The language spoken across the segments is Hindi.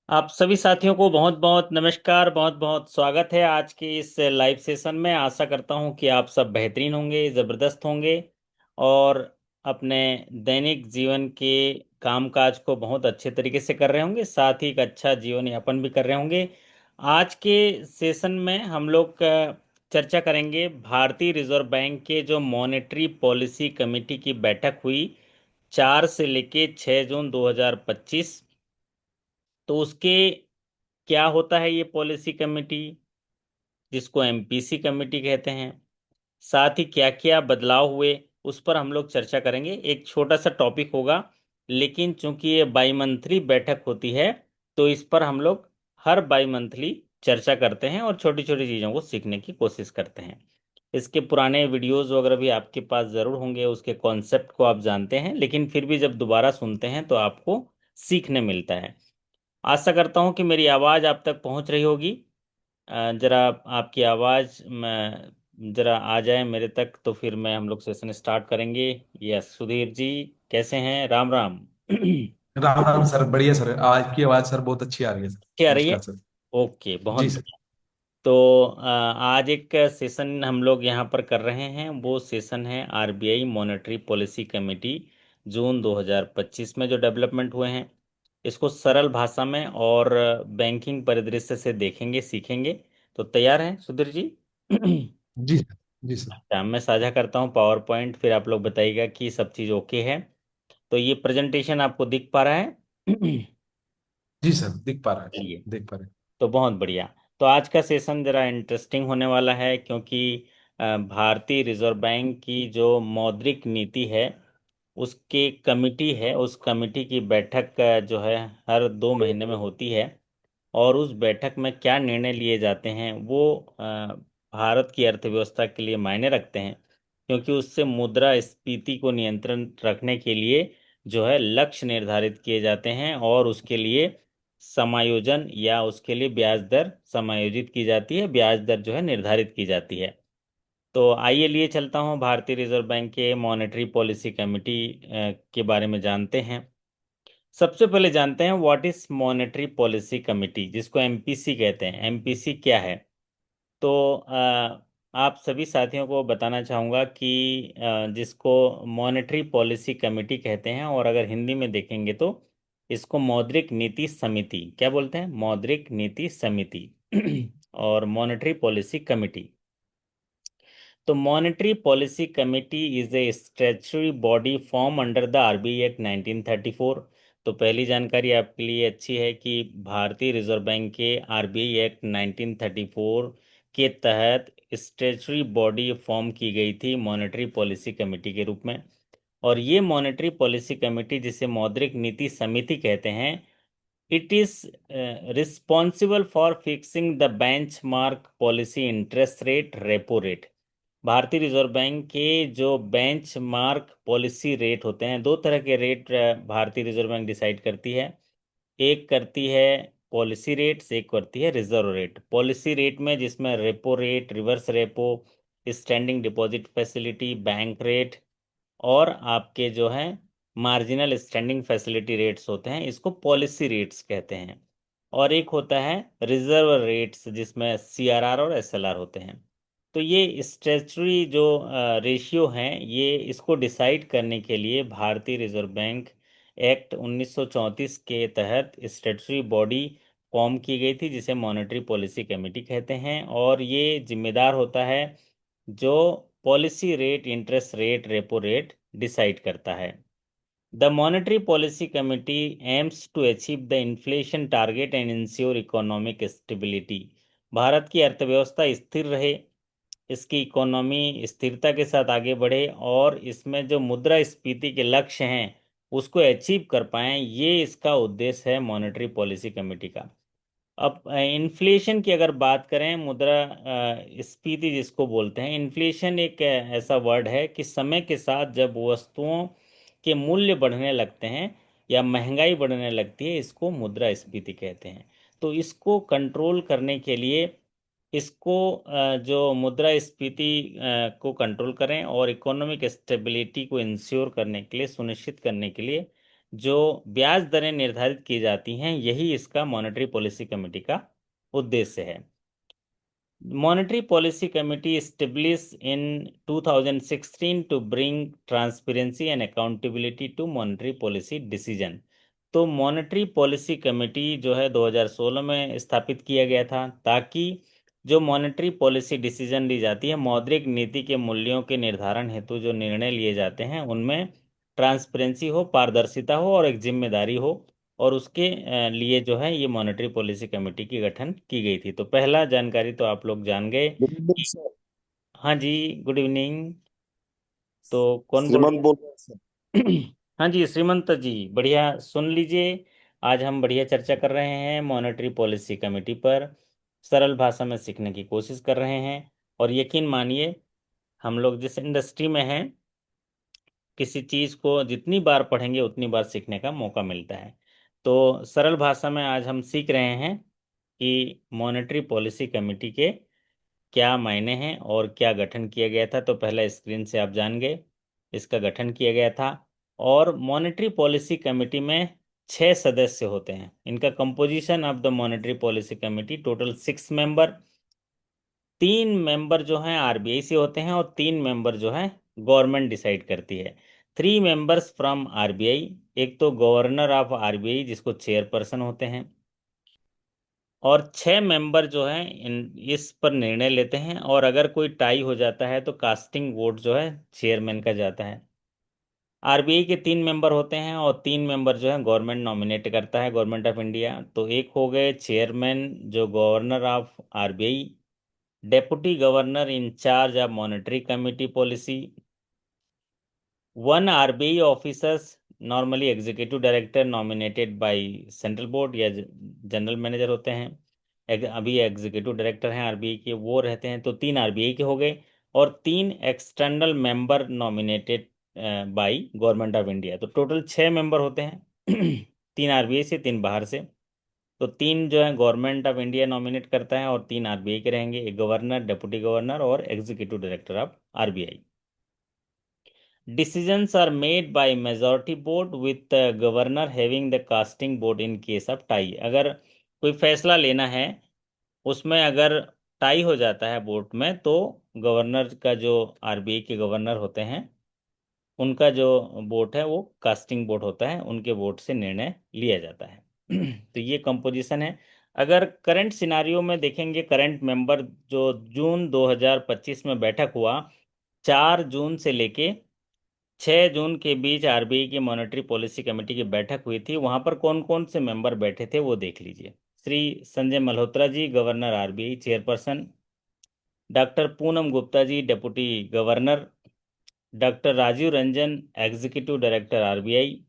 आप सभी साथियों को बहुत बहुत नमस्कार, बहुत बहुत स्वागत है आज के इस लाइव सेशन में। आशा करता हूं कि आप सब बेहतरीन होंगे, ज़बरदस्त होंगे और अपने दैनिक जीवन के कामकाज को बहुत अच्छे तरीके से कर रहे होंगे, साथ ही एक अच्छा जीवन यापन भी कर रहे होंगे। आज के सेशन में हम लोग चर्चा करेंगे भारतीय रिजर्व बैंक के जो मॉनेटरी पॉलिसी कमेटी की बैठक हुई 4 से लेके 6 जून 2025। तो उसके क्या होता है ये पॉलिसी कमेटी, जिसको एमपीसी कमेटी कहते हैं, साथ ही क्या क्या बदलाव हुए, उस पर हम लोग चर्चा करेंगे। एक छोटा सा टॉपिक होगा, लेकिन चूंकि ये बाई मंथली बैठक होती है तो इस पर हम लोग हर बाई मंथली चर्चा करते हैं और छोटी छोटी चीज़ों को सीखने की कोशिश करते हैं। इसके पुराने वीडियोस वगैरह भी आपके पास ज़रूर होंगे, उसके कॉन्सेप्ट को आप जानते हैं, लेकिन फिर भी जब दोबारा सुनते हैं तो आपको सीखने मिलता है। आशा करता हूँ कि मेरी आवाज़ आप तक पहुँच रही होगी। जरा आपकी आवाज़ में जरा आ जाए मेरे तक तो फिर मैं हम लोग सेशन स्टार्ट करेंगे। यस, सुधीर जी कैसे हैं? राम राम। राम राम सर, बढ़िया सर। आज की आवाज सर बहुत अच्छी आ रही है सर। क्या आ रही है? नमस्कार सर। ओके, बहुत जी सर। बढ़िया। तो आज एक सेशन हम लोग यहाँ पर कर रहे हैं, वो सेशन है आरबीआई मॉनेटरी पॉलिसी कमेटी जून 2025 में जो डेवलपमेंट हुए हैं, इसको सरल भाषा में और बैंकिंग परिदृश्य से देखेंगे, सीखेंगे। तो तैयार हैं सुधीर जी? जी सर। जी सर। अच्छा, मैं साझा करता हूँ पावर पॉइंट, फिर आप लोग बताइएगा कि सब चीज़ ओके है। तो ये प्रेजेंटेशन आपको दिख पा रहा है? जी सर, दिख पा रहा है। चलिए, देख पा रहे हैं। तो बहुत बढ़िया। तो आज का सेशन जरा इंटरेस्टिंग होने वाला है, क्योंकि भारतीय रिजर्व बैंक की जो मौद्रिक नीति है उसके कमिटी है, उस कमिटी की बैठक जो है हर 2 महीने में होती है। और उस बैठक में क्या निर्णय लिए जाते हैं वो भारत की अर्थव्यवस्था के लिए मायने रखते हैं, क्योंकि उससे मुद्रास्फीति को नियंत्रण रखने के लिए जो है लक्ष्य निर्धारित किए जाते हैं और उसके लिए समायोजन या उसके लिए ब्याज दर समायोजित की जाती है, ब्याज दर जो है निर्धारित की जाती है। तो आइए लिए चलता हूँ भारतीय रिजर्व बैंक के मॉनेटरी पॉलिसी कमेटी के बारे में जानते हैं। सबसे पहले जानते हैं what is monetary policy committee, जिसको एमपीसी कहते हैं। एमपीसी क्या है? तो आप सभी साथियों को बताना चाहूँगा कि जिसको मॉनेटरी पॉलिसी कमेटी कहते हैं, और अगर हिंदी में देखेंगे तो इसको मौद्रिक नीति समिति क्या बोलते हैं? मौद्रिक नीति समिति और मॉनेटरी पॉलिसी कमेटी। तो monetary policy committee is a statutory body form under the RBI act 1934। तो पहली जानकारी आपके लिए अच्छी है कि भारतीय रिजर्व बैंक के आरबीआई एक्ट 1934 के तहत स्टैट्यूटरी बॉडी फॉर्म की गई थी मॉनेटरी पॉलिसी कमेटी के रूप में। और ये मॉनेटरी पॉलिसी कमेटी, जिसे मौद्रिक नीति समिति कहते हैं, it is responsible for fixing the benchmark policy interest rate, repo rate. भारतीय रिजर्व बैंक के जो बेंचमार्क पॉलिसी रेट होते हैं, दो तरह के रेट भारतीय रिजर्व बैंक डिसाइड करती है। एक करती है पॉलिसी रेट्स, एक करती है रिजर्व रेट। पॉलिसी रेट में जिसमें repo rate, reverse repo, standing deposit facility, bank rate और आपके जो हैं मार्जिनल स्टैंडिंग फैसिलिटी रेट्स होते हैं, इसको पॉलिसी रेट्स कहते हैं। और एक होता है रिजर्व रेट्स, जिसमें सीआरआर और एसएलआर होते हैं। तो ये स्टैट्यूटरी जो रेशियो हैं, ये इसको डिसाइड करने के लिए भारतीय रिजर्व बैंक एक्ट 1934 के तहत स्टैट्यूटरी बॉडी फॉर्म की गई थी, जिसे मॉनेटरी पॉलिसी कमेटी कहते हैं। और ये जिम्मेदार होता है जो policy rate, interest rate, repo rate decide करता है। The monetary policy committee aims to achieve the inflation target and ensure economic stability. Bharat की अर्थव्यवस्था स्थिर रहे, इसकी इकोनॉमी स्थिरता के साथ आगे बढ़े और इसमें जो मुद्रास्फीति के लक्ष्य हैं उसको अचीव कर पाएं, ये इसका उद्देश्य है मॉनेटरी पॉलिसी कमेटी का। अब इन्फ्लेशन की अगर बात करें, मुद्रा स्फीति जिसको बोलते हैं, इन्फ्लेशन एक ऐसा वर्ड है कि समय के साथ जब वस्तुओं के मूल्य बढ़ने लगते हैं या महंगाई बढ़ने लगती है, इसको मुद्रास्फीति कहते हैं। तो इसको कंट्रोल करने के लिए, इसको जो मुद्रास्फीति को कंट्रोल करें और इकोनॉमिक स्टेबिलिटी को इंश्योर करने के लिए, सुनिश्चित करने के लिए जो ब्याज दरें निर्धारित की जाती हैं, यही इसका मॉनेटरी पॉलिसी कमेटी का उद्देश्य है। Monetary Policy Committee established in 2016 to bring transparency and accountability to monetary policy decision। तो मॉनेटरी पॉलिसी कमेटी जो है 2016 में स्थापित किया गया था, ताकि जो मॉनेटरी पॉलिसी डिसीजन ली जाती है, मौद्रिक नीति के मूल्यों के निर्धारण हेतु जो निर्णय लिए जाते हैं, उनमें ट्रांसपेरेंसी हो, पारदर्शिता हो और एक जिम्मेदारी हो। और उसके लिए जो है ये मॉनेटरी पॉलिसी कमेटी की गठन की गई थी। तो पहला जानकारी तो आप लोग जान गए गुड इवनिंग कि। सर। हाँ जी, गुड इवनिंग। तो कौन बोल श्रीमंत रहे बोल रहे हैं सर। हैं? हाँ जी, श्रीमंत जी, बढ़िया सुन लीजिए। आज हम बढ़िया चर्चा कर रहे हैं मॉनेटरी पॉलिसी कमेटी पर, सरल भाषा में सीखने की कोशिश कर रहे हैं। और यकीन मानिए, हम लोग जिस इंडस्ट्री में हैं, किसी चीज़ को जितनी बार पढ़ेंगे उतनी बार सीखने का मौका मिलता है। तो सरल भाषा में आज हम सीख रहे हैं कि मॉनेटरी पॉलिसी कमेटी के क्या मायने हैं और क्या गठन किया गया था। तो पहला स्क्रीन से आप जान गए, इसका गठन किया गया था। और मॉनेटरी पॉलिसी कमेटी में 6 सदस्य होते हैं। इनका composition of the monetary policy committee, total 6 member. 3 member जो हैं आरबीआई से होते हैं और 3 मेंबर जो हैं गवर्नमेंट डिसाइड करती है। 3 मेंबर्स फ्रॉम आरबीआई, एक तो गवर्नर ऑफ आरबीआई जिसको चेयरपर्सन होते हैं, और 6 मेंबर जो हैं इस पर निर्णय लेते हैं। और अगर कोई टाई हो जाता है तो कास्टिंग वोट जो है चेयरमैन का जाता है। आरबीआई के 3 मेंबर होते हैं और 3 मेंबर जो है गवर्नमेंट नॉमिनेट करता है, गवर्नमेंट ऑफ इंडिया। तो एक हो गए चेयरमैन जो governor of RBI, deputy governor in charge of monetary committee policy, 1 RBI officers, normally executive director nominated by central board या जनरल मैनेजर होते हैं। अभी एग्जीक्यूटिव डायरेक्टर हैं आरबीआई के, वो रहते हैं। तो 3 आरबीआई के हो गए, और 3 external member nominated by government of India. तो टोटल 6 मेंबर होते हैं। 3 आरबीआई से, 3 बाहर से। तो 3 जो है गवर्नमेंट ऑफ इंडिया नॉमिनेट करता है, और 3 आरबीआई के रहेंगे, एक गवर्नर, डेप्यूटी गवर्नर और executive director of RBI. Decisions are made by majority vote with the governor having the casting vote in case of tie। अगर कोई फैसला लेना है, उसमें अगर टाई हो जाता है वोट में, तो गवर्नर का जो आरबीआई के गवर्नर होते हैं, उनका जो वोट है वो कास्टिंग वोट होता है, उनके वोट से निर्णय लिया जाता है। तो ये कंपोजिशन है। अगर करंट सिनारियो में देखेंगे, करंट मेंबर जो जून 2025 में बैठक हुआ, 4 जून से लेके 6 जून के बीच आरबीआई की मॉनेटरी पॉलिसी कमेटी की बैठक हुई थी। वहां पर कौन कौन से मेंबर बैठे थे वो देख लीजिए। Shri Sanjay Malhotra ji, governor RBI chairperson, doctor Poonam Gupta ji, deputy governor, doctor Rajiv Ranjan, executive director RBI,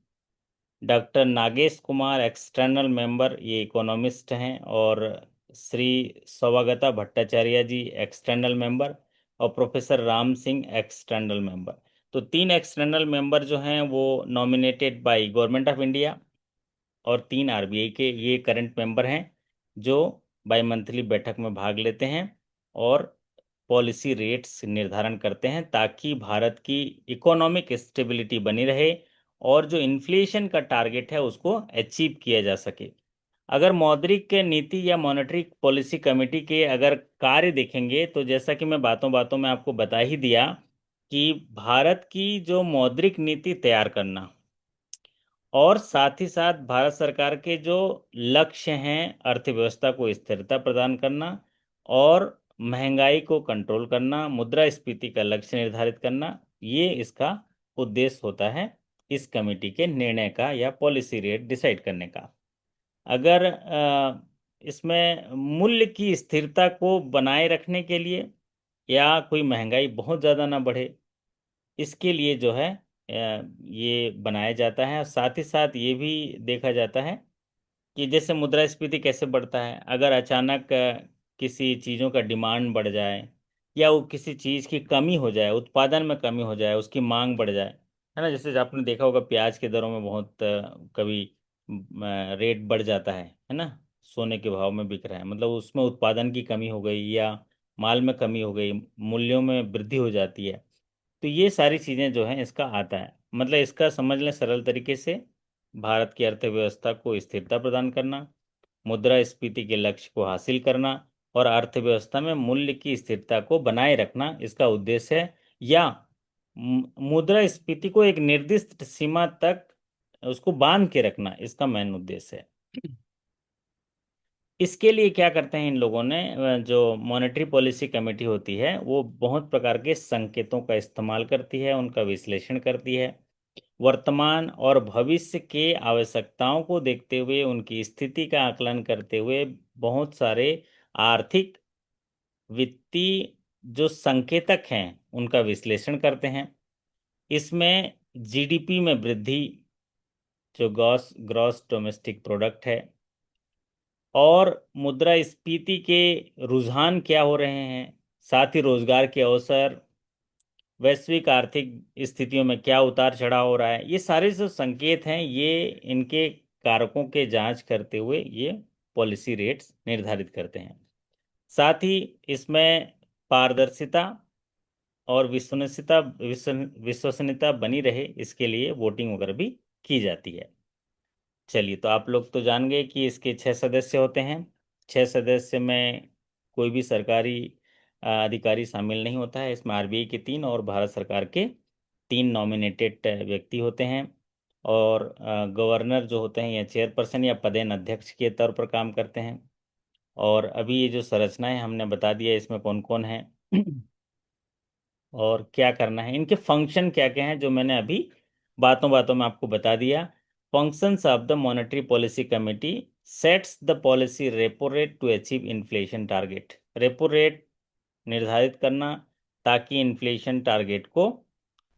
doctor Nagesh Kumar, external member, ये इकोनॉमिस्ट हैं, और श्री सौवागता भट्टाचार्य जी, एक्सटर्नल मेंबर, और professor Ram Singh, external member. तो 3 एक्सटर्नल मेंबर जो हैं वो nominated by government of India, और 3 आरबीआई के ये करंट मेंबर हैं जो बाई मंथली बैठक में भाग लेते हैं और पॉलिसी रेट्स निर्धारण करते हैं, ताकि भारत की इकोनॉमिक स्टेबिलिटी बनी रहे और जो इन्फ्लेशन का टारगेट है उसको अचीव किया जा सके। अगर मौद्रिक नीति या मॉनेटरी पॉलिसी कमेटी के अगर कार्य देखेंगे, तो जैसा कि मैं बातों बातों में आपको बता ही दिया कि भारत की जो मौद्रिक नीति तैयार करना, और साथ ही साथ भारत सरकार के जो लक्ष्य हैं, अर्थव्यवस्था को स्थिरता प्रदान करना और महंगाई को कंट्रोल करना, मुद्रास्फीति का लक्ष्य निर्धारित करना, ये इसका उद्देश्य होता है इस कमेटी के निर्णय का या पॉलिसी रेट डिसाइड करने का। अगर इसमें मूल्य की स्थिरता को बनाए रखने के लिए, या कोई महंगाई बहुत ज़्यादा ना बढ़े, इसके लिए जो है ये बनाया जाता है। साथ ही साथ ये भी देखा जाता है कि जैसे मुद्रास्फीति कैसे बढ़ता है। अगर अचानक किसी चीज़ों का डिमांड बढ़ जाए, या वो किसी चीज़ की कमी हो जाए, उत्पादन में कमी हो जाए, उसकी मांग बढ़ जाए, है ना। जैसे आपने देखा होगा प्याज के दरों में बहुत कभी रेट बढ़ जाता है ना। सोने के भाव में बिक रहा है, मतलब उसमें उत्पादन की कमी हो गई, या माल में कमी हो गई, मूल्यों में वृद्धि हो जाती है। तो ये सारी चीज़ें जो हैं इसका आता है। मतलब इसका समझ लें सरल तरीके से, भारत की अर्थव्यवस्था को स्थिरता प्रदान करना, मुद्रास्फीति के लक्ष्य को हासिल करना और अर्थव्यवस्था में मूल्य की स्थिरता को बनाए रखना इसका उद्देश्य है। या मुद्रास्फीति को एक निर्दिष्ट सीमा तक उसको बांध के रखना इसका मेन उद्देश्य है। इसके लिए क्या करते हैं इन लोगों ने, जो मॉनेटरी पॉलिसी कमेटी होती है वो बहुत प्रकार के संकेतों का इस्तेमाल करती है, उनका विश्लेषण करती है, वर्तमान और भविष्य के आवश्यकताओं को देखते हुए उनकी स्थिति का आकलन करते हुए बहुत सारे आर्थिक वित्तीय जो संकेतक हैं उनका विश्लेषण करते हैं। इसमें जीडीपी में वृद्धि, जो ग्रॉस ग्रॉस डोमेस्टिक प्रोडक्ट है, और मुद्रास्फीति के रुझान क्या हो रहे हैं, साथ ही रोजगार के अवसर, वैश्विक आर्थिक स्थितियों में क्या उतार चढ़ाव हो रहा है, ये सारे जो संकेत हैं ये इनके कारकों के जांच करते हुए ये पॉलिसी रेट्स निर्धारित करते हैं। साथ ही इसमें पारदर्शिता और विश्वसनीयता बनी रहे इसके लिए वोटिंग वगैरह भी की जाती है। चलिए, तो आप लोग तो जान गए कि इसके 6 सदस्य होते हैं। 6 सदस्य में कोई भी सरकारी अधिकारी शामिल नहीं होता है। इसमें आरबीआई के 3 और भारत सरकार के 3 नॉमिनेटेड व्यक्ति होते हैं। और गवर्नर जो होते हैं या चेयरपर्सन या पदेन अध्यक्ष के तौर पर काम करते हैं। और अभी ये जो संरचना है हमने बता दिया इसमें कौन कौन है और क्या करना है, इनके फंक्शन क्या क्या हैं जो मैंने अभी बातों बातों में आपको बता दिया। Functions of the monetary policy committee sets the policy repo rate to achieve inflation target. Repo rate निर्धारित करना ताकि इन्फ्लेशन टारगेट को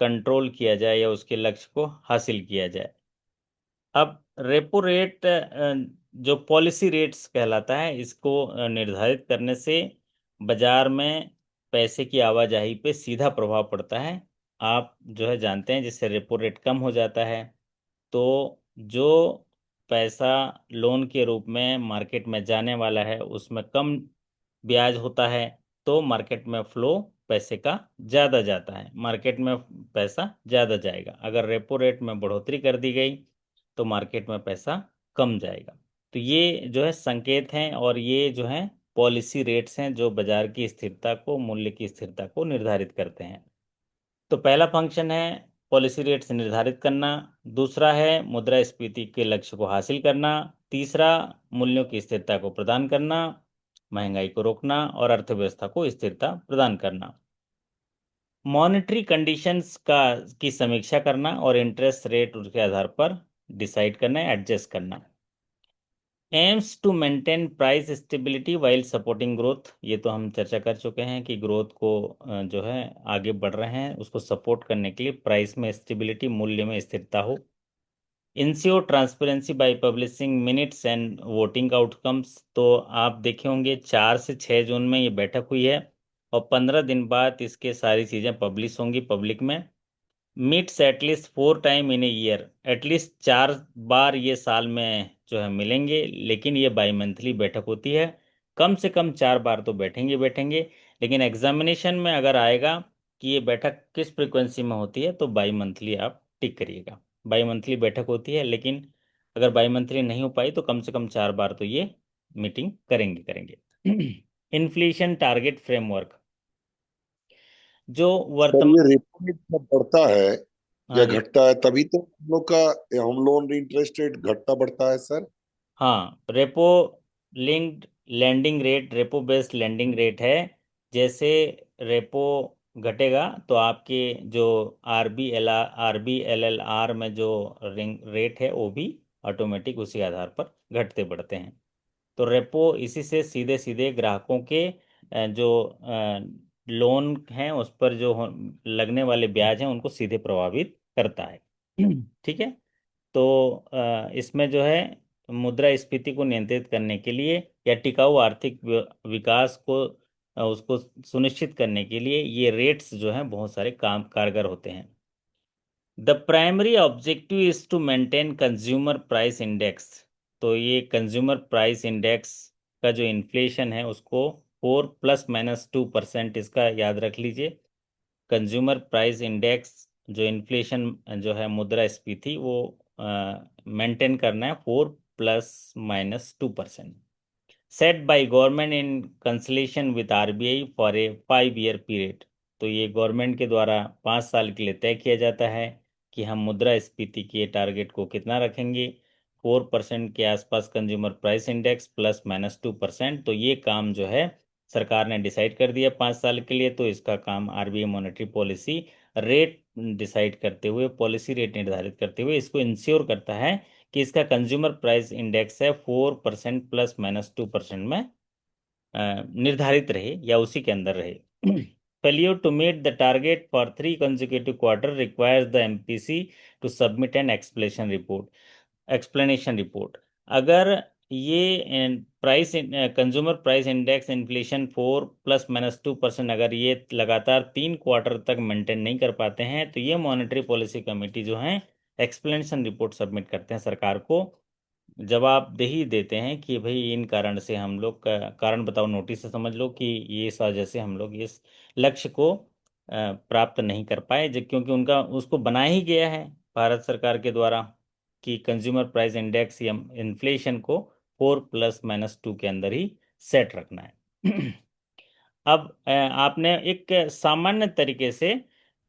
कंट्रोल किया जाए या उसके लक्ष्य को हासिल किया जाए। अब रेपो रेट जो पॉलिसी रेट्स कहलाता है, इसको निर्धारित करने से बाजार में पैसे की आवाजाही पे सीधा प्रभाव पड़ता है। आप जो है जानते हैं जिससे रेपो रेट कम हो जाता है तो जो पैसा लोन के रूप में मार्केट में जाने वाला है उसमें कम ब्याज होता है, तो मार्केट में फ्लो पैसे का ज़्यादा जाता है, मार्केट में पैसा ज़्यादा जाएगा। अगर रेपो रेट में बढ़ोतरी कर दी गई तो मार्केट में पैसा कम जाएगा। तो ये जो है संकेत हैं और ये जो है पॉलिसी रेट्स हैं जो बाजार की स्थिरता को, मूल्य की स्थिरता को निर्धारित करते हैं। तो पहला फंक्शन है पॉलिसी रेट्स निर्धारित करना, दूसरा है मुद्रास्फीति के लक्ष्य को हासिल करना, तीसरा मूल्यों की स्थिरता को प्रदान करना, महंगाई को रोकना और अर्थव्यवस्था को स्थिरता प्रदान करना, मॉनेटरी कंडीशंस का की समीक्षा करना और इंटरेस्ट रेट उसके आधार पर डिसाइड करना, एडजस्ट करना। Aims to maintain price stability while supporting growth, ये तो हम चर्चा कर चुके हैं कि ग्रोथ को जो है आगे बढ़ रहे हैं उसको सपोर्ट करने के लिए प्राइस में स्टेबिलिटी, मूल्य में स्थिरता हो। Ensure transparency by publishing minutes and voting outcomes, तो आप देखे होंगे 4 से 6 जून में ये बैठक हुई है और 15 दिन बाद इसके सारी चीज़ें पब्लिश होंगी पब्लिक में। Meets at least 4 time in a year, at least 4 बार ये साल में जो है मिलेंगे, लेकिन ये बाई मंथली बैठक होती है। कम से कम 4 बार तो बैठेंगे बैठेंगे, लेकिन एग्जामिनेशन में अगर आएगा कि ये बैठक किस फ्रिक्वेंसी में होती है तो बाई मंथली आप टिक करिएगा। बाई मंथली बैठक होती है, लेकिन अगर बाई मंथली नहीं हो पाई तो कम से कम 4 बार तो ये मीटिंग करेंगे करेंगे। इन्फ्लेशन टारगेट फ्रेमवर्क, जो सर वर्तमान, ये रेपो रेट जब बढ़ता है हाँ या जी, घटता है तभी तो हम लोग का होम लोन इंटरेस्ट रेट घटता बढ़ता है सर। हाँ, repo linked lending rate, repo based lending rate है। जैसे रेपो घटेगा तो आपके जो R B L L R में जो रिंग रेट है वो भी ऑटोमेटिक उसी आधार पर घटते बढ़ते हैं। तो रेपो इसी से सीधे सीधे ग्राहकों के जो लोन हैं उस पर जो लगने वाले ब्याज हैं उनको सीधे प्रभावित करता है। ठीक है। तो इसमें जो है मुद्रास्फीति को नियंत्रित करने के लिए या टिकाऊ आर्थिक विकास को उसको सुनिश्चित करने के लिए ये रेट्स जो हैं बहुत सारे काम कारगर होते हैं। The primary objective is to maintain consumer price index, तो ये कंज्यूमर प्राइस इंडेक्स का जो इन्फ्लेशन है उसको 4 ± 2% इसका याद रख लीजिए। कंज्यूमर प्राइस इंडेक्स जो इन्फ्लेशन जो है मुद्रास्फीति वो मेंटेन करना है 4 ± 2%, set by government in consultation with RBI for a 5 year period. तो ये गवर्नमेंट के द्वारा 5 साल के लिए तय किया जाता है कि हम मुद्रास्फीति के टारगेट को कितना रखेंगे, 4% के आसपास कंज्यूमर प्राइस इंडेक्स ±2%। तो ये काम जो है सरकार ने डिसाइड कर दिया 5 साल के लिए। तो इसका काम RBI monetary policy rate decide करते हुए, पॉलिसी रेट निर्धारित करते हुए इसको इंश्योर करता है कि इसका कंज्यूमर प्राइस इंडेक्स है 4% ±2% में निर्धारित रहे या उसी के अंदर रहे। Failure to meet the target for 3 consecutive quarters requires the MPC to submit an explanation report. अगर ये price consumer price index inflation 4 ± 2% अगर ये लगातार 3 क्वार्टर तक मेंटेन नहीं कर पाते हैं तो ये मॉनेटरी पॉलिसी कमेटी जो है एक्सप्लेनेशन रिपोर्ट सबमिट करते हैं सरकार को, जवाबदेही देते हैं कि भाई इन कारण से हम लोग का कारण बताओ नोटिस से समझ लो कि ये इस वजह से हम लोग इस लक्ष्य को प्राप्त नहीं कर पाए, क्योंकि उनका उसको बनाया ही गया है भारत सरकार के द्वारा कि कंज्यूमर प्राइस इंडेक्स या इन्फ्लेशन को 4 ± 2 के अंदर ही सेट रखना है। अब आपने एक सामान्य तरीके से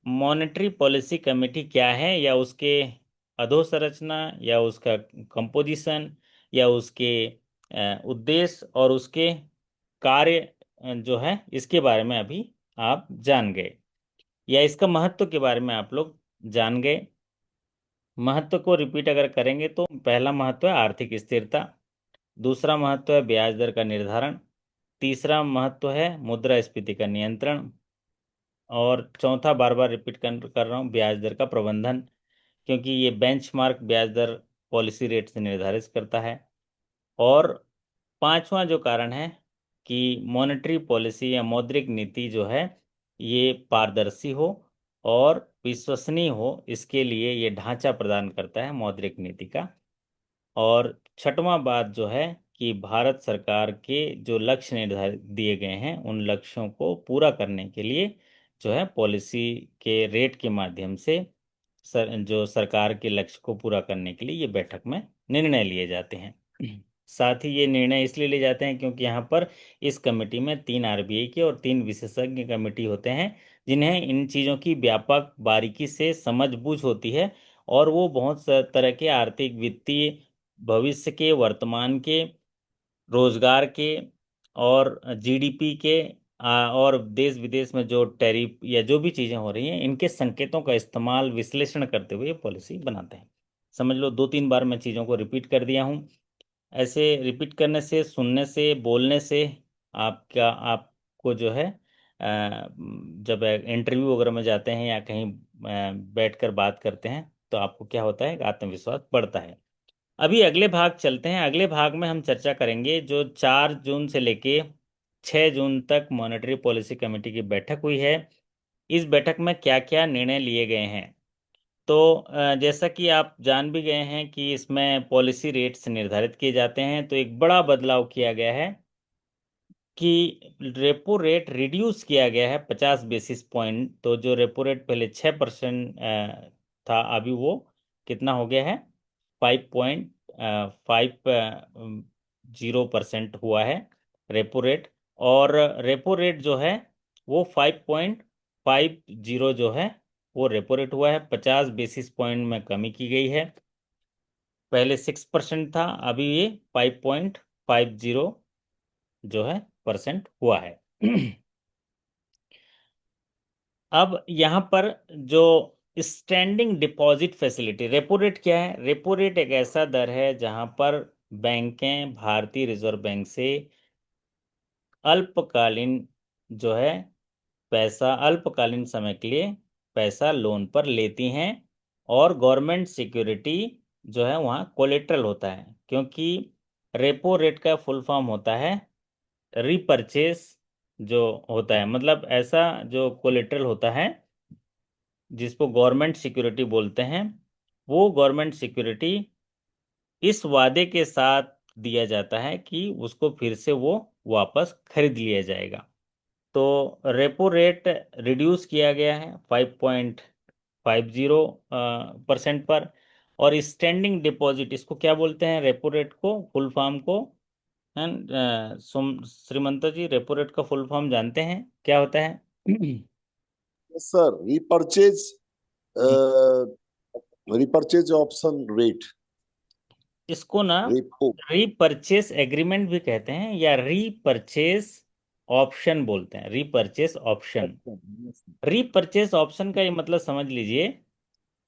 मॉनेटरी पॉलिसी कमेटी क्या है या उसके अधोसंरचना या उसका कंपोजिशन या उसके उद्देश्य और उसके कार्य जो है इसके बारे में अभी आप जान गए, या इसका महत्व के बारे में आप लोग जान गए। महत्व को रिपीट अगर करेंगे तो पहला महत्व है आर्थिक स्थिरता, दूसरा महत्व है ब्याज दर का निर्धारण, तीसरा महत्व है मुद्रास्फीति का नियंत्रण, और चौथा बार बार रिपीट कर रहा हूँ ब्याज दर का प्रबंधन, क्योंकि ये बेंचमार्क ब्याज दर पॉलिसी रेट से निर्धारित करता है। और पांचवा जो कारण है कि मॉनेटरी पॉलिसी या मौद्रिक नीति जो है ये पारदर्शी हो और विश्वसनीय हो, इसके लिए ये ढांचा प्रदान करता है मौद्रिक नीति का। और छठवां बात जो है कि भारत सरकार के जो लक्ष्य निर्धारित दिए गए हैं उन लक्ष्यों को पूरा करने के लिए जो है पॉलिसी के रेट के माध्यम से जो सरकार के लक्ष्य को पूरा करने के लिए ये बैठक में निर्णय लिए जाते हैं। साथ ही ये निर्णय इसलिए लिए जाते हैं क्योंकि यहाँ पर इस कमेटी में 3 आरबीआई के और 3 विशेषज्ञ कमेटी होते हैं जिन्हें इन चीज़ों की व्यापक बारीकी से समझबूझ होती है, और वो बहुत तरह के आर्थिक, वित्तीय, भविष्य के, वर्तमान के, रोजगार के और जीडीपी के और देश विदेश में जो टैरिफ या जो भी चीज़ें हो रही हैं इनके संकेतों का इस्तेमाल विश्लेषण करते हुए ये पॉलिसी बनाते हैं। समझ लो 2-3 बार मैं चीज़ों को रिपीट कर दिया हूँ। ऐसे रिपीट करने से, सुनने से, बोलने से आपको जो है जब इंटरव्यू वगैरह में जाते हैं या कहीं बैठकर बात करते हैं तो आपको क्या होता है, आत्मविश्वास बढ़ता है। अभी अगले भाग चलते हैं। अगले भाग में हम चर्चा करेंगे जो 4 जून से लेके 6 जून तक मॉनेटरी पॉलिसी कमेटी की बैठक हुई है, इस बैठक में क्या क्या निर्णय लिए गए हैं। तो जैसा कि आप जान भी गए हैं कि इसमें पॉलिसी रेट्स निर्धारित किए जाते हैं, तो एक बड़ा बदलाव किया गया है कि रेपो रेट रिड्यूस किया गया है 50 बेसिस पॉइंट। तो जो रेपो रेट पहले 6% था, अभी वो कितना हो गया है, 5.50% हुआ है रेपो रेट। और रेपो रेट जो है वो 5.50 जो है वो रेपो रेट हुआ है, 50 बेसिस पॉइंट में कमी की गई है। पहले 6% था, अभी ये 5.50 जो है परसेंट हुआ है। अब यहाँ पर जो standing deposit facility, repo rate क्या है? रेपो रेट एक ऐसा दर है जहाँ पर बैंकें भारतीय रिजर्व बैंक से अल्पकालीन जो है पैसा, अल्पकालीन समय के लिए पैसा लोन पर लेती हैं, और गवर्नमेंट सिक्योरिटी जो है वहाँ कोलेट्रल होता है, क्योंकि रेपो रेट का फुल फॉर्म होता है रीपरचेस जो होता है, मतलब ऐसा जो कोलेट्रल होता है जिसको गवर्नमेंट सिक्योरिटी बोलते हैं, वो गवर्नमेंट सिक्योरिटी इस वादे के साथ दिया जाता है कि उसको फिर से वो वापस खरीद लिया जाएगा। तो रेपो रेट रिड्यूस किया गया है 5.50% पर, और स्टैंडिंग डिपॉजिट इसको क्या बोलते हैं, रेपो रेट को फुल फॉर्म को, हैं श्रीमंत जी, रेपो रेट का फुल फॉर्म जानते हैं क्या होता है? Sir repurchase, repurchase option rate, इसको ना रेपो। रीपरचेस एग्रीमेंट भी कहते हैं या रीपरचेस ऑप्शन बोलते हैं, रीपरचेस ऑप्शन। अच्छा yes, रीपरचेस ऑप्शन का ये मतलब समझ लीजिए,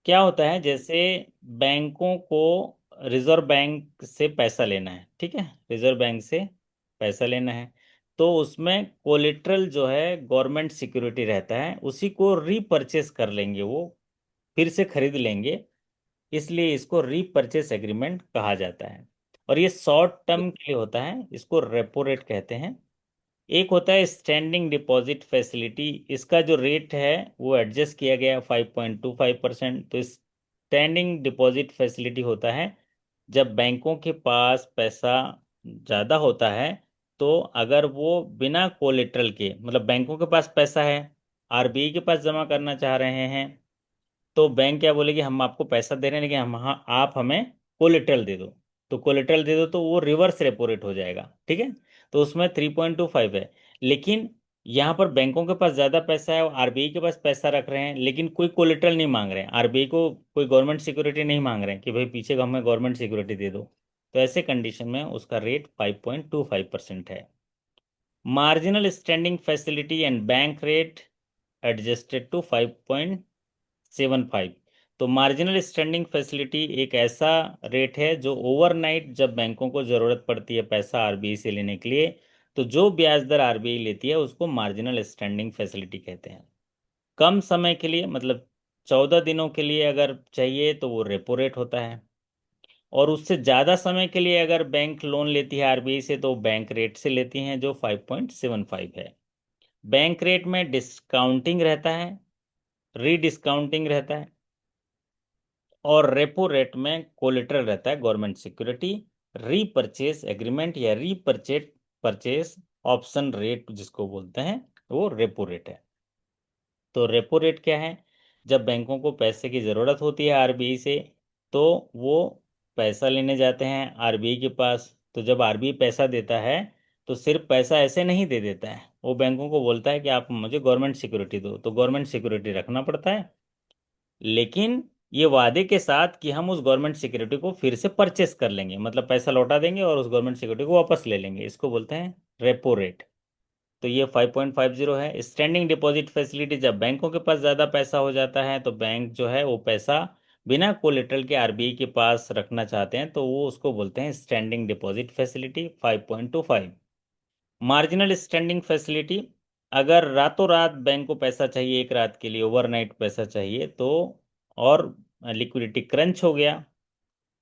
क्या होता है, जैसे बैंकों को रिजर्व बैंक से पैसा लेना है, ठीक है, रिजर्व बैंक से पैसा लेना है, तो उसमें कोलेट्रल जो है गवर्नमेंट सिक्योरिटी रहता है, उसी को रीपरचेस कर लेंगे वो, फिर से खरीद लेंगे, इसलिए इसको रीपरचेस एग्रीमेंट कहा जाता है। और ये शॉर्ट टर्म के लिए होता है, इसको रेपो रेट कहते हैं। एक होता है स्टैंडिंग डिपॉजिट फैसिलिटी, इसका जो रेट है वो एडजस्ट किया गया 5.25%। तो स्टैंडिंग डिपॉजिट फैसिलिटी होता है जब बैंकों के पास पैसा ज़्यादा होता है, तो अगर वो बिना कोलेट्रल के, मतलब बैंकों के पास पैसा है, आरबीआई के पास जमा करना चाह रहे हैं, तो बैंक क्या बोलेगी, हम आपको पैसा दे रहे हैं लेकिन हम, हाँ, आप हमें कोलेट्रल दे दो। तो कोलेट्रल दे दो तो वो रिवर्स रेपो रेट हो जाएगा, ठीक है। तो उसमें 3.25 है। लेकिन यहाँ पर बैंकों के पास ज़्यादा पैसा है और आरबीआई के पास पैसा रख रहे हैं, लेकिन कोई कोलेट्रल नहीं मांग रहे हैं, आरबीआई को कोई गवर्नमेंट सिक्योरिटी नहीं मांग रहे हैं कि भाई पीछे का हमें गवर्नमेंट सिक्योरिटी दे दो, तो ऐसे कंडीशन में उसका रेट 5.25% है। Marginal standing facility and bank rate adjusted to 5.75। तो मार्जिनल स्टैंडिंग फैसिलिटी एक ऐसा रेट है जो ओवरनाइट जब बैंकों को ज़रूरत पड़ती है पैसा आरबीआई से लेने के लिए, तो जो ब्याज दर आरबीआई लेती है उसको मार्जिनल स्टैंडिंग फैसिलिटी कहते हैं। कम समय के लिए, मतलब 14 दिनों के लिए अगर चाहिए तो वो रेपो रेट होता है, और उससे ज़्यादा समय के लिए अगर बैंक लोन लेती है आरबीआई से तो बैंक रेट से लेती हैं जो 5.75 है। बैंक रेट में डिस्काउंटिंग रहता है, रीडिस्काउंटिंग रहता है, और रेपो रेट में कोलेटरल रहता है गवर्नमेंट सिक्योरिटी। रीपरचेस एग्रीमेंट या रीपरचेज परचेस ऑप्शन रेट जिसको बोलते हैं, वो रेपो रेट है। तो रेपो रेट क्या है, जब बैंकों को पैसे की ज़रूरत होती है आरबीआई से, तो वो पैसा लेने जाते हैं आरबीआई के पास। तो जब आरबीआई पैसा देता है तो सिर्फ पैसा ऐसे नहीं दे देता है, वो बैंकों को बोलता है कि आप मुझे गवर्नमेंट सिक्योरिटी दो, तो गवर्नमेंट सिक्योरिटी रखना पड़ता है, लेकिन ये वादे के साथ कि हम उस गवर्नमेंट सिक्योरिटी को फिर से परचेस कर लेंगे, मतलब पैसा लौटा देंगे और उस गवर्नमेंट सिक्योरिटी को वापस ले लेंगे, इसको बोलते हैं रेपो रेट। तो ये 5.50 है। स्टैंडिंग डिपॉजिट फैसिलिटी, जब बैंकों के पास ज़्यादा पैसा हो जाता है तो बैंक जो है वो पैसा बिना कोलेटरल के आरबीआई के पास रखना चाहते हैं, तो वो उसको बोलते हैं standing deposit facility 5.25। Marginal standing facility, अगर रातों रात बैंक को पैसा चाहिए, एक रात के लिए ओवरनाइट पैसा चाहिए, तो और लिक्विडिटी क्रंच हो गया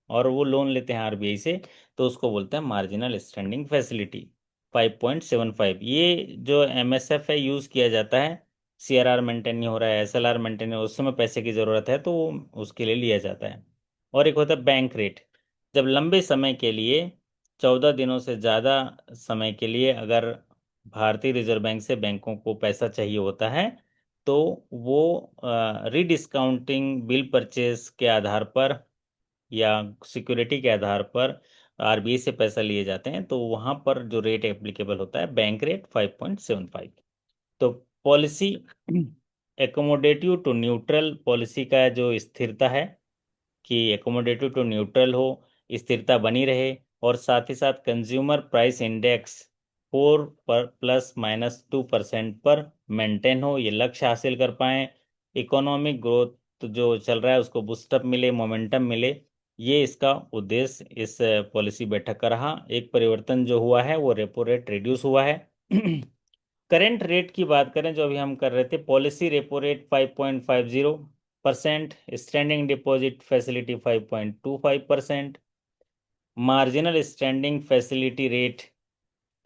और वो लोन लेते हैं आरबीआई से, तो उसको बोलते हैं मार्जिनल स्टैंडिंग फैसिलिटी 5.75। ये जो एमएसएफ है यूज़ किया जाता है, सीआरआर मेंटेन नहीं हो रहा है, एसएलआर मेंटेन नहीं हो, उस समय पैसे की ज़रूरत है तो उसके लिए लिया जाता है। और एक होता है बैंक रेट, जब लंबे समय के लिए 14 दिनों से ज़्यादा समय के लिए अगर भारतीय रिजर्व बैंक से बैंकों को पैसा चाहिए होता है, तो वो रीडिस्काउंटिंग बिल परचेज के आधार पर या सिक्योरिटी के आधार पर आरबीआई से पैसा लिए जाते हैं, तो वहाँ पर जो रेट एप्लीकेबल होता है बैंक रेट 5.75। तो policy accommodative to neutral, policy का जो स्थिरता है कि एकोमोडेटिव टू न्यूट्रल हो, स्थिरता बनी रहे, और साथ ही साथ कंज्यूमर प्राइस इंडेक्स 4 ± 2% पर मेंटेन हो, ये लक्ष्य हासिल कर पाए। इकोनॉमिक ग्रोथ जो चल रहा है उसको बूस्टअप मिले, मोमेंटम मिले, ये इसका उद्देश्य इस पॉलिसी बैठक का रहा। एक परिवर्तन जो हुआ है वो रेपो रेट रिड्यूस हुआ है। करंट रेट की बात करें जो अभी हम कर रहे थे, policy repo rate 5.50%, standing deposit facility 5.25%, marginal standing facility rate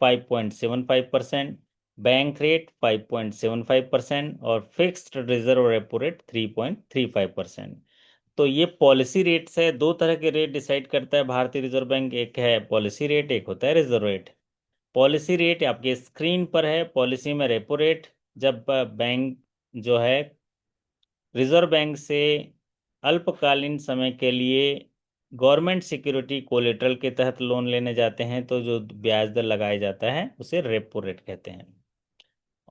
5.75%, bank rate 5.75% और फिक्स्ड रिजर्व रेपो रेट 3.35%। तो ये पॉलिसी रेट्स है, दो तरह के रेट डिसाइड करता है भारतीय रिजर्व बैंक, एक है पॉलिसी रेट, एक होता है रिजर्व रेट। पॉलिसी रेट आपके स्क्रीन पर है, पॉलिसी में रेपो रेट, जब बैंक जो है रिजर्व बैंक से अल्पकालीन समय के लिए गवर्नमेंट सिक्योरिटी कोलेटरल के तहत लोन लेने जाते हैं तो जो ब्याज दर लगाया जाता है उसे रेपो रेट कहते हैं।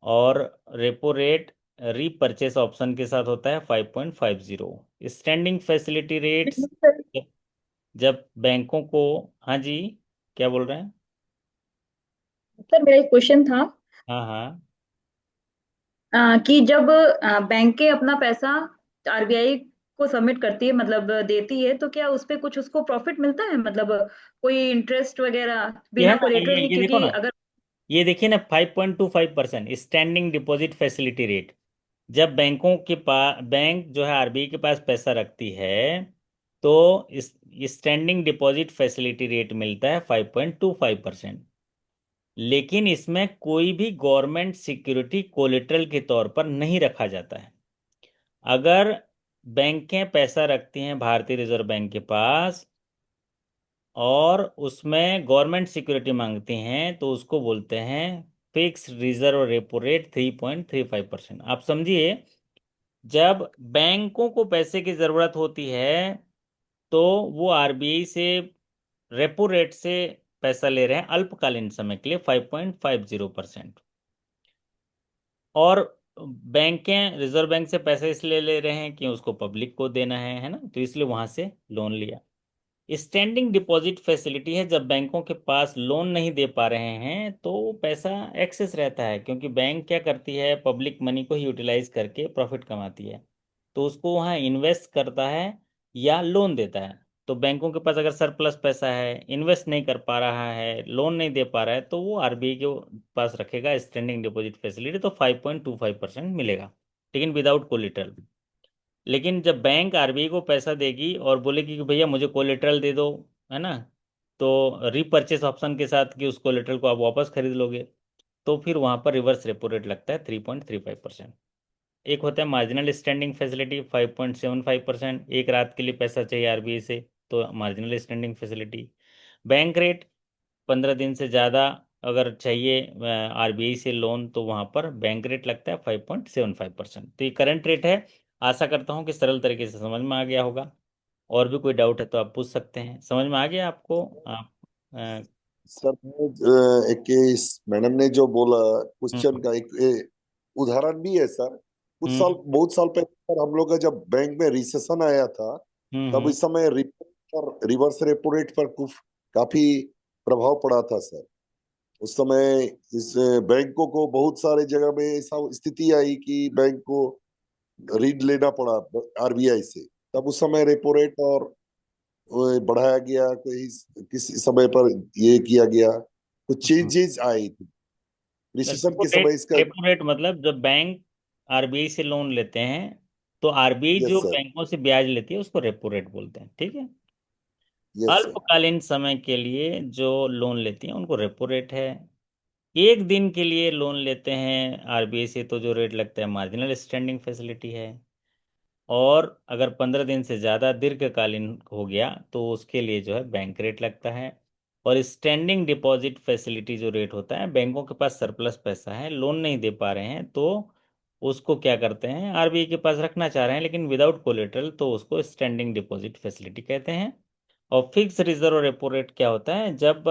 और रेपो रेट रीपरचेस ऑप्शन के साथ होता है 5.50। स्टैंडिंग फैसिलिटी रेट्स जब बैंकों को, हाँ जी, क्या बोल रहे हैं? सर मेरा एक क्वेश्चन था हाँ हाँ। कि जब बैंकें अपना पैसा आरबीआई को सबमिट करती है, मतलब देती है, तो क्या उस पे कुछ उसको प्रॉफिट मिलता है, मतलब कोई इंटरेस्ट वगैरह ये है बिना ना, कोलेटरल के? ये देखो क्योंकि ना, अगर ये देखिए ना, 5.25% स्टैंडिंग डिपॉजिट फैसिलिटी रेट। जब बैंकों के पास, बैंक जो है आरबीआई के पास पैसा रखती है तो इस स्टैंडिंग डिपॉजिट फैसिलिटी रेट मिलता है 5.25%। लेकिन इसमें कोई भी गवर्नमेंट सिक्योरिटी कोलेटरल के तौर पर नहीं रखा जाता है। अगर बैंकें पैसा रखती हैं भारतीय रिजर्व बैंक के पास और उसमें गवर्नमेंट सिक्योरिटी मांगती हैं तो उसको बोलते हैं फिक्स रिजर्व रेपो रेट 3.35%। आप समझिए, जब बैंकों को पैसे की जरूरत होती है तो वो आरबीआई से रेपो रेट से पैसा ले रहे हैं अल्पकालीन समय के लिए 5.50%। और बैंकें रिजर्व बैंक से पैसे इसलिए ले रहे हैं कि उसको पब्लिक को देना है ना, तो इसलिए वहां से लोन लिया। स्टैंडिंग डिपॉजिट फैसिलिटी है जब बैंकों के पास लोन नहीं दे पा रहे हैं तो पैसा एक्सेस रहता है, क्योंकि बैंक क्या करती है, पब्लिक मनी को ही यूटिलाइज करके प्रॉफिट कमाती है, तो उसको वहाँ इन्वेस्ट करता है या लोन देता है। तो बैंकों के पास अगर सरप्लस पैसा है, इन्वेस्ट नहीं कर पा रहा है, लोन नहीं दे पा रहा है, तो वो आरबीआई के पास रखेगा स्टैंडिंग डिपॉजिट फैसिलिटी, तो 5.25% मिलेगा, लेकिन विदाउट कोलेटरल। लेकिन जब बैंक आरबीआई को पैसा देगी और बोलेगी कि भैया मुझे कोलेटरल दे दो, है ना, तो रीपरचेस ऑप्शन के साथ कि उस कोलेटरल को आप वापस खरीद लोगे, तो फिर वहां पर रिवर्स रेपो रेट लगता है 3.35%। एक होता है मार्जिनल स्टैंडिंग फैसिलिटी 5.75%। एक रात के लिए पैसा चाहिए आरबीआई से तो marginal standing facility. Bank rate 15 दिन से ज़्यादा अगर चाहिए आरबीआई से लोन तो वहाँ पर बैंक रेट लगता है 5.75%। तो ये करंट रेट है। आशा करता हूँ कि सरल तरीके से समझ में आ गया होगा। और भी कोई डाउट है तो आप पूछ सकते हैं। समझ में आ गया आपको? आप सर एक मैडम ने जो बोला क्वेश्चन हम्म का एक उदाहरण भी है सर। कुछ साल, हम्म बहुत साल पहले सर, हम लोग का जब बैंक में रिसेशन आया था, तब हम्म इस समय रिवर्स रेपो रेट पर कुछ काफी प्रभाव पड़ा था सर। उस समय इस बैंकों को बहुत सारे जगह में ऐसा स्थिति आई कि बैंक को ऋण लेना पड़ा आरबीआई से। तब उस समय रेपो रेट और वो बढ़ाया गया, कोई किसी समय पर ये किया गया, कुछ हम्म। चेंजेस आई थी रिसेशन रेपो के रेट, समय इसका। रेपो रेट मतलब जब बैंक आरबीआई से लोन लेते हैं तो आरबीआई यस जो सर। बैंकों से ब्याज लेती है उसको रेपो रेट बोलते हैं, ठीक है। Yes sir. अल्पकालीन समय के लिए जो लोन लेती हैं उनको रेपो रेट है। एक दिन के लिए लोन लेते हैं आरबीआई से तो जो रेट लगता है मार्जिनल स्टैंडिंग फैसिलिटी है। और अगर 15 दिन से ज़्यादा दीर्घकालीन हो गया तो उसके लिए जो है बैंक रेट लगता है। और स्टैंडिंग डिपॉजिट फैसिलिटी जो रेट होता है, बैंकों के पास सरप्लस पैसा है, लोन नहीं दे पा रहे हैं तो उसको क्या करते हैं, आरबीआई के पास रखना चाह रहे हैं लेकिन विदाउट कोलेटरल, तो उसको स्टैंडिंग डिपॉजिट फैसिलिटी कहते हैं। और फिक्स रिजर्व रेपो रेट क्या होता है, जब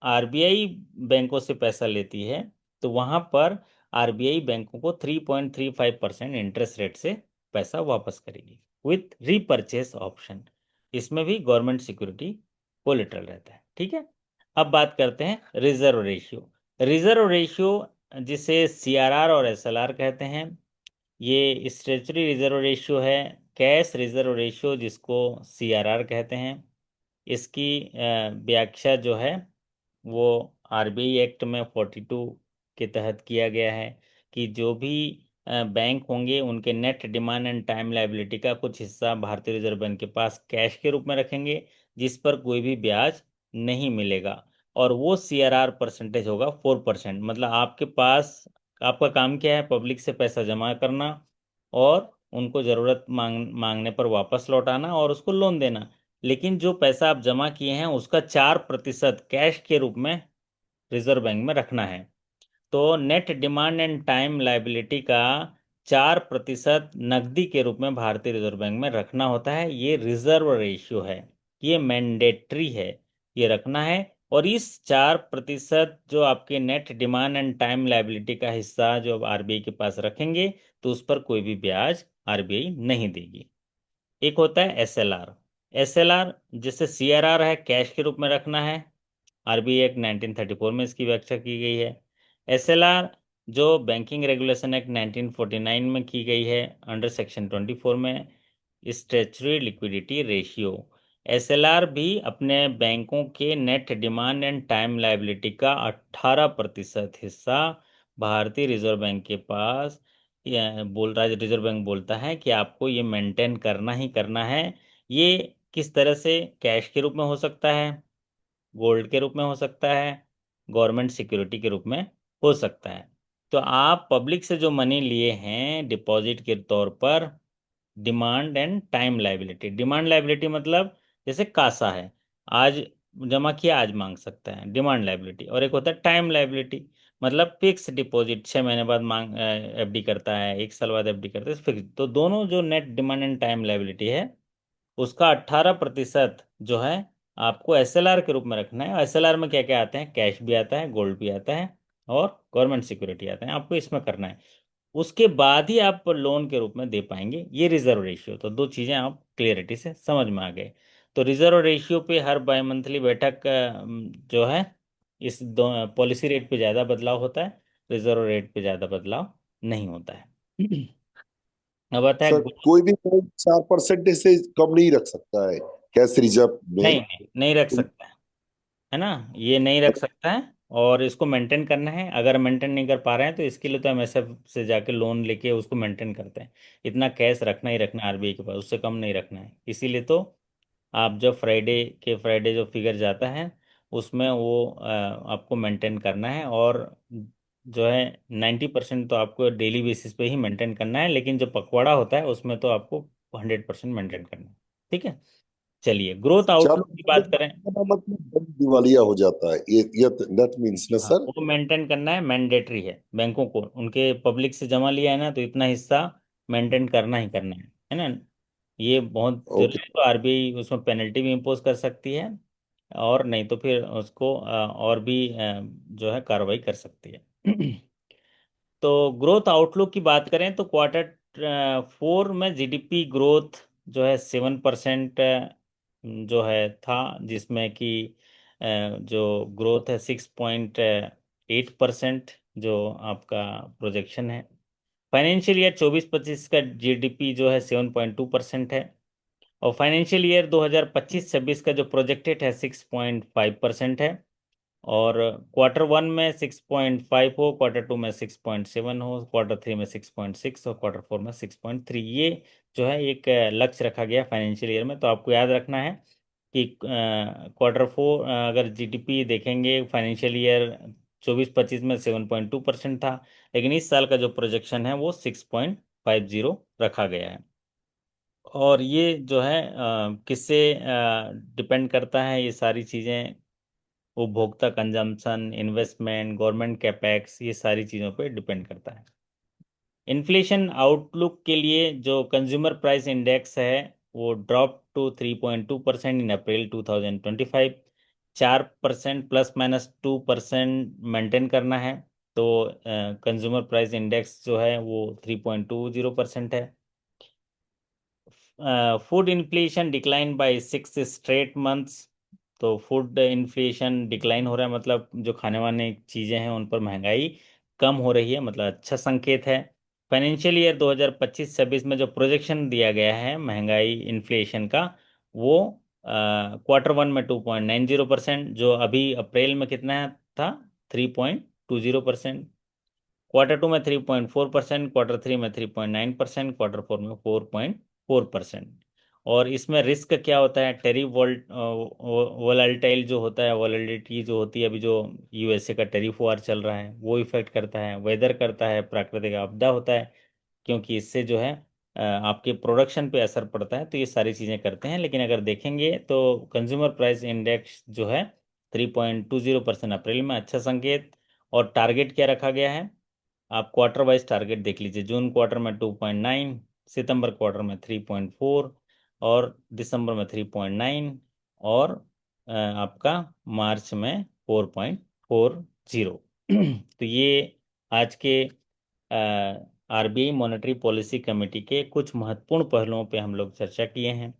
आरबीआई बैंकों से पैसा लेती है तो वहां पर आरबीआई बैंकों को 3.35% इंटरेस्ट रेट से पैसा वापस करेगी विथ रीपरचेस ऑप्शन। इसमें भी गवर्नमेंट सिक्योरिटी कोलेटरल रहता है, ठीक है। अब बात करते हैं रिजर्व रेशियो। रिजर्व रेशियो जिसे सीआरआर और एसएलआर कहते हैं, ये स्टेचुरी रिजर्व रेशियो है। कैश रिजर्व रेशियो जिसको सीआरआर कहते हैं, इसकी व्याख्या जो है वो आरबीआई एक्ट में 42 के तहत किया गया है कि जो भी बैंक होंगे उनके net demand and time liability का कुछ हिस्सा भारतीय रिजर्व बैंक के पास कैश के रूप में रखेंगे जिस पर कोई भी ब्याज नहीं मिलेगा। और वो सीआरआर परसेंटेज होगा 4%। मतलब आपके पास, आपका काम क्या है, पब्लिक से पैसा जमा करना और उनको ज़रूरत मांगने पर वापस लौटाना और उसको लोन देना। लेकिन जो पैसा आप जमा किए हैं उसका 4% कैश के रूप में रिजर्व बैंक में रखना है। तो net demand and time liability का 4% नकदी के रूप में भारतीय रिजर्व बैंक में रखना होता है। ये रिजर्व रेशियो है, ये मैंडेटरी है, ये रखना है। और इस 4% जो आपके net demand and time liability का हिस्सा जो अब आरबीआई के पास रखेंगे, तो उस पर कोई भी ब्याज आरबीआई नहीं देगी। एक होता है एसएलआर। एसएलआर जैसे सीआरआर है, कैश के रूप में रखना है। आरबीआई एक्ट 1934 में इसकी व्याख्या की गई है। एसएलआर जो बैंकिंग रेगुलेशन एक्ट 1949 में की गई है अंडर सेक्शन 24 में, स्टैच्यूटरी लिक्विडिटी रेशियो। एसएलआर भी अपने बैंकों के net demand and time liability का 18% हिस्सा भारतीय रिजर्व बैंक के पास बोल रहा है। रिजर्व बैंक बोलता है कि आपको ये मेंटेन करना ही करना है। ये किस तरह से कैश के रूप में हो सकता है, गोल्ड के रूप में हो सकता है, गवर्नमेंट सिक्योरिटी के रूप में हो सकता है। तो आप पब्लिक से जो मनी लिए हैं डिपॉजिट के तौर पर, demand and time liability. Demand liability मतलब जैसे कासा है, आज जमा किया आज मांग सकता है, डिमांड लायबिलिटी। और एक होता है टाइम लायबिलिटी, मतलब फिक्स डिपॉजिट 6 महीने बाद मांग एफडी करता है, 1 साल बाद एफडी करता है, फिक्स। तो दोनों जो net demand and time liability है, उसका 18% जो है आपको एसएलआर के रूप में रखना है। एसएलआर में क्या क्या आते हैं, कैश भी आता है, गोल्ड भी आता है, और गवर्नमेंट सिक्योरिटी आता है, आपको इसमें करना है। उसके बाद ही आप लोन के रूप में दे पाएंगे। ये रिजर्व रेशियो। तो दो चीजें आप क्लियरिटी से समझ में आ गए। तो रिजर्व रेशियो पे हर बाई मंथली बैठक जो है, इस दो पॉलिसी रेट पे ज़्यादा बदलाव होता है, रिजर्व रेट पे ज़्यादा बदलाव नहीं होता है। अब आता है सर कोई भी बैंक 4% से कम नहीं रख सकता है कैश रिजर्व में। नहीं नहीं नहीं रख सकता है ना, ये नहीं रख सकता है। और इसको मेंटेन करना है। अगर मेंटेन नहीं कर पा रहे हैं तो इसके लिए तो एमएसएफ से जाके लोन लेके उसको मेंटेन करते हैं। इतना कैश रखना ही रखना है आरबीआई के पास, उससे कम नहीं रखना है। इसीलिए तो आप जब फ्राइडे जो फिगर जाता है, उसमें वो आपको मेंटेन करना है। और जो है 90% तो आपको डेली बेसिस पे ही मेंटेन करना है, लेकिन जो पखवाड़ा होता है उसमें तो आपको 100% मेंटेन करना है। ठीक है। चलिए, ग्रोथ चालू आउटलुक की खाते बात में करें। रखना मतलब बैंक दिवालिया हो जाता है, ये दैट मीन्स ना हाँ, सर। वो मेंटेन करना है, मैंडेटरी है बैंकों को। उनके पब्लिक से जमा लिया है ना, तो इतना हिस्सा मेंटेन करना ही करना है ना। ये बहुत जरूरी ओके। है। तो आरबीआई उसमें पेनल्टी भी इम्पोज कर सकती है, और नहीं तो फिर उसको और भी जो है कार्रवाई कर सकती है। तो ग्रोथ आउटलुक की बात करें तो क्वार्टर 4 में जीडीपी ग्रोथ जो है 7% जो है था, जिसमें कि जो ग्रोथ है 6.8% जो आपका प्रोजेक्शन है। फाइनेंशियल ईयर 24-25 का जीडीपी जो है 7.2% है। और फाइनेंशियल ईयर 2025-26 का जो प्रोजेक्टेड है 6.5% है। और क्वार्टर 1 में 6.5 हो, क्वार्टर 2 में 6.7 हो, क्वार्टर 3 में 6.6 और क्वार्टर 4 में 6.3। ये जो है एक लक्ष्य रखा गया फाइनेंशियल ईयर में। तो आपको याद रखना है कि क्वार्टर 4 अगर जीडीपी देखेंगे फाइनेंशियल ईयर 24-25 में 7.2% था, लेकिन इस साल का जो प्रोजेक्शन है वो 6.50 रखा गया है। और ये जो है किससे डिपेंड करता है, ये सारी चीज़ें उपभोक्ता कंजम्पशन, इन्वेस्टमेंट, गवर्नमेंट कैपेक्स, ये सारी चीज़ों पे डिपेंड करता है। इन्फ्लेशन आउटलुक के लिए जो कंज्यूमर प्राइस इंडेक्स है, वो drop to 3.2% in April 2025। 4% ±2% maintain करना है। तो कंज्यूमर प्राइस इंडेक्स जो है वो 3.20% है। Food inflation decline by 6 straight months. तो फूड इन्फ्लेशन डिक्लाइन हो रहा है, मतलब जो खाने वाने चीज़ें हैं उन पर महंगाई कम हो रही है, मतलब अच्छा संकेत है। फाइनेंशियल ईयर 2025-26 में जो प्रोजेक्शन दिया गया है महंगाई इन्फ्लेशन का, वो क्वार्टर 1 में 2.90%, जो अभी अप्रैल में कितना था, 3.20%। क्वार्टर 2 में 3.4%, क्वार्टर 3 में 3.9%, क्वार्टर 4 में 4.4%। और इसमें रिस्क क्या होता है, टेरिफ वोलेटाइल जो होता है, वोलेटिलिटी जो होती है, अभी जो यूएसए का टेरिफ वार चल रहा है वो इफेक्ट करता है, वेदर करता है, प्राकृतिक आपदा होता है, क्योंकि इससे जो है आपके प्रोडक्शन पे असर पड़ता है। तो ये सारी चीज़ें करते हैं। लेकिन अगर देखेंगे तो कंज्यूमर प्राइस इंडेक्स जो है 3.20% अप्रैल में, अच्छा संकेत। और टारगेट क्या रखा गया है, आप क्वार्टर वाइज टारगेट देख लीजिए। जून क्वार्टर में 2.9, सितंबर क्वार्टर में 3.4, और दिसंबर में 3.9, और आपका मार्च में 4.40। तो ये आज के आरबीआई मॉनेटरी पॉलिसी कमेटी के कुछ महत्वपूर्ण पहलुओं पे हम लोग चर्चा किए हैं।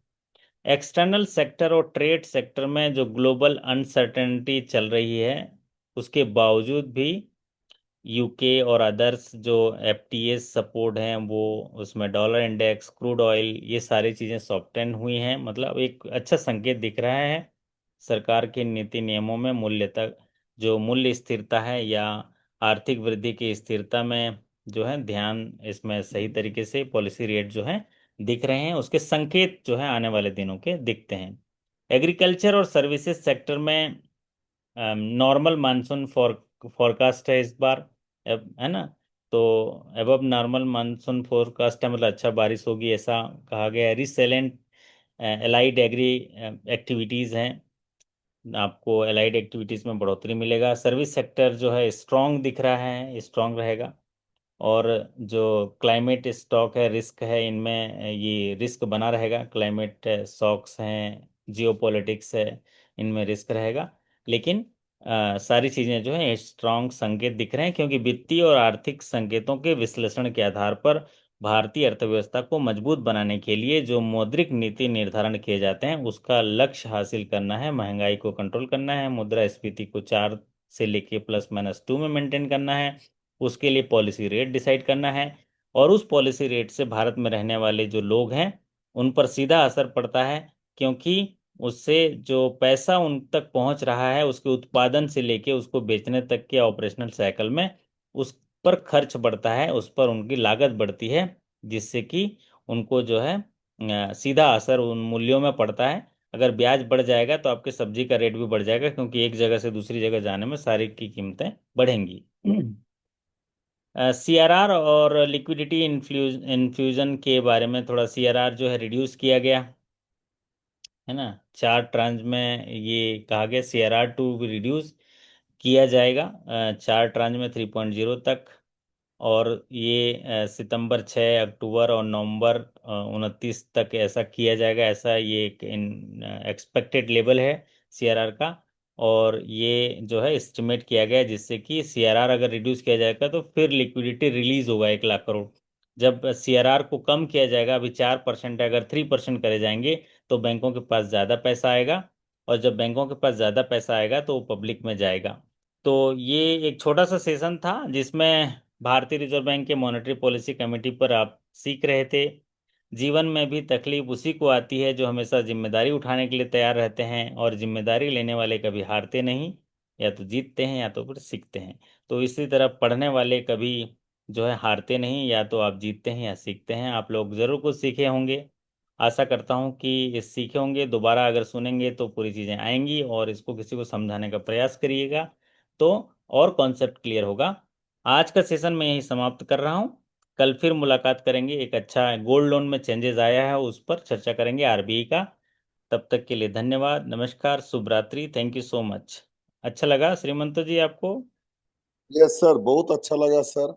एक्सटर्नल सेक्टर और ट्रेड सेक्टर में जो ग्लोबल अनसर्टेनिटी चल रही है, उसके बावजूद भी यूके और अदर्स जो एफटीएस सपोर्ट हैं, वो उसमें डॉलर इंडेक्स, क्रूड ऑयल, ये सारी चीज़ें सॉफ्टन हुई हैं। मतलब एक अच्छा संकेत दिख रहा है। सरकार के नीति नियमों में मूल्य तक जो मूल्य स्थिरता है या आर्थिक वृद्धि की स्थिरता में जो है ध्यान, इसमें सही तरीके से पॉलिसी रेट जो है दिख रहे हैं, उसके संकेत जो है आने वाले दिनों के दिखते हैं। एग्रीकल्चर और सर्विसेज सेक्टर में नॉर्मल मानसून फोरकास्ट है इस बार, है ना। तो एबव नॉर्मल मानसून फोरकास्ट है, मतलब अच्छा बारिश होगी ऐसा कहा गया है। रिसेलेंट एलाइड एग्री एक्टिविटीज़ हैं, आपको एलाइड एक्टिविटीज़ में बढ़ोतरी मिलेगा। सर्विस सेक्टर जो है स्ट्रॉन्ग दिख रहा है, स्ट्रॉन्ग रहेगा। और जो क्लाइमेट स्टॉक है, रिस्क है, इनमें ये रिस्क बना रहेगा। क्लाइमेट शॉक्स हैं, जियोपॉलिटिक्स है, इनमें रिस्क रहेगा। लेकिन सारी चीज़ें जो है स्ट्रॉन्ग संकेत दिख रहे हैं, क्योंकि वित्तीय और आर्थिक संकेतों के विश्लेषण के आधार पर भारतीय अर्थव्यवस्था को मजबूत बनाने के लिए जो मौद्रिक नीति निर्धारण किए जाते हैं, उसका लक्ष्य हासिल करना है। महंगाई को कंट्रोल करना है, मुद्रास्फीति को 4 से लेके +-2 में मेंटेन करना है, उसके लिए पॉलिसी रेट डिसाइड करना है। और उस पॉलिसी रेट से भारत में रहने वाले जो लोग हैं, उन पर सीधा असर पड़ता है, क्योंकि उससे जो पैसा उन तक पहुंच रहा है, उसके उत्पादन से लेके उसको बेचने तक के ऑपरेशनल साइकिल में उस पर खर्च बढ़ता है, उस पर उनकी लागत बढ़ती है, जिससे कि उनको जो है सीधा असर उन मूल्यों में पड़ता है। अगर ब्याज बढ़ जाएगा तो आपके सब्जी का रेट भी बढ़ जाएगा, क्योंकि एक जगह से दूसरी जगह जाने में सारी की कीमतें बढ़ेंगी। सीआरआर और लिक्विडिटी इन्फ्यूजन के बारे में थोड़ा, सीआरआर जो है रिड्यूस किया गया है ना। 4 ट्रांच में ये कहा गया सीआरआर टू भी रिड्यूस किया जाएगा, 4 ट्रांच में 3.0 तक। और ये सितंबर 6, अक्टूबर और नवंबर 29 तक ऐसा किया जाएगा, ऐसा ये एक एक्सपेक्टेड लेवल है सीआरआर का। और ये जो है एस्टिमेट किया गया है, जिससे कि सीआरआर अगर रिड्यूस किया जाएगा तो फिर लिक्विडिटी रिलीज होगा 1 लाख करोड़। जब सीआरआर को कम किया जाएगा, अभी 4% है, अगर 3% करे जाएंगे तो बैंकों के पास ज़्यादा पैसा आएगा। और जब बैंकों के पास ज़्यादा पैसा आएगा तो वो पब्लिक में जाएगा। तो ये एक छोटा सा सेशन था जिसमें भारतीय रिजर्व बैंक के मॉनेटरी पॉलिसी कमेटी पर आप सीख रहे थे। जीवन में भी तकलीफ उसी को आती है जो हमेशा जिम्मेदारी उठाने के लिए तैयार रहते हैं, और जिम्मेदारी लेने वाले कभी हारते नहीं, या तो जीतते हैं या तो फिर सीखते हैं। तो इसी तरह पढ़ने वाले कभी जो है हारते नहीं, या तो आप जीतते हैं या सीखते हैं। आप लोग ज़रूर कुछ सीखे होंगे, आशा करता हूँ कि इस सीखे होंगे। दोबारा अगर सुनेंगे तो पूरी चीज़ें आएंगी, और इसको किसी को समझाने का प्रयास करिएगा तो और कॉन्सेप्ट क्लियर होगा। आज का सेशन मैं यही समाप्त कर रहा हूँ। कल फिर मुलाकात करेंगे, एक अच्छा गोल्ड लोन में चेंजेस आया है उस पर चर्चा करेंगे आरबीआई का। तब तक के लिए धन्यवाद, नमस्कार, शुभ रात्रि, थैंक यू सो मच। अच्छा लगा श्रीमंतो जी आपको? यस सर, बहुत अच्छा लगा सर।